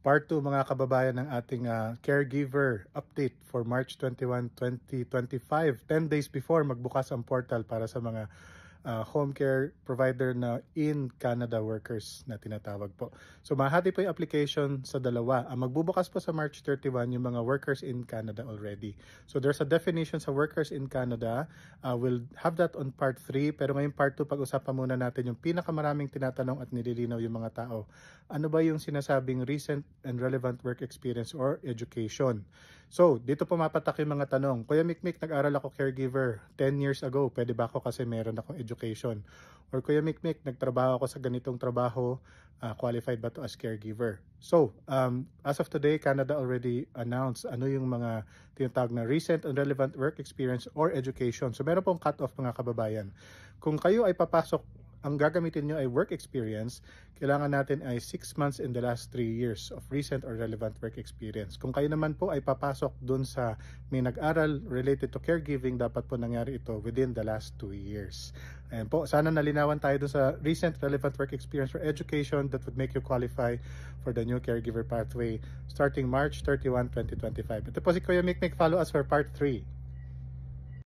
Part 2 mga kababayan ng ating caregiver update for March 21, 2025. 10 days before magbukas ang portal para sa mga home care provider na in Canada workers na tinatawag po. So mahati po yung application sa dalawa. Ang magbubukas po sa March 31 yung mga workers in Canada already. So there's a definition sa workers in Canada. We'll have that on part 3 pero ngayong part 2 pag-usapan muna natin yung pinakamaraming tinatanong at nililinaw yung mga tao. Ano ba yung sinasabing recent and relevant work experience or education? So dito pumapatak yung mga tanong. Kuya Mikmik, nag-aral ako caregiver 10 years ago. Pwede ba ako kasi meron akong education? Or Kuya Mikmik, nagtrabaho ako sa ganitong trabaho, qualified ba to as caregiver? So, as of today, Canada already announced ano yung mga tinatawag na recent and relevant work experience or education. So, meron pong cut-off mga kababayan. Kung kayo ay papasok, ang gagamitin nyo ay work experience, kailangan natin ay 6 months in the last 3 years of recent or relevant work experience. Kung kayo naman po ay papasok dun sa may nag-aral related to caregiving, dapat po nangyari ito within the last 2 years. Ayan po, sana nalinawan tayo dun sa recent relevant work experience for education that would make you qualify for the new caregiver pathway starting March 31, 2025. Ito po si Kuya Mikmik, follow us for part 3.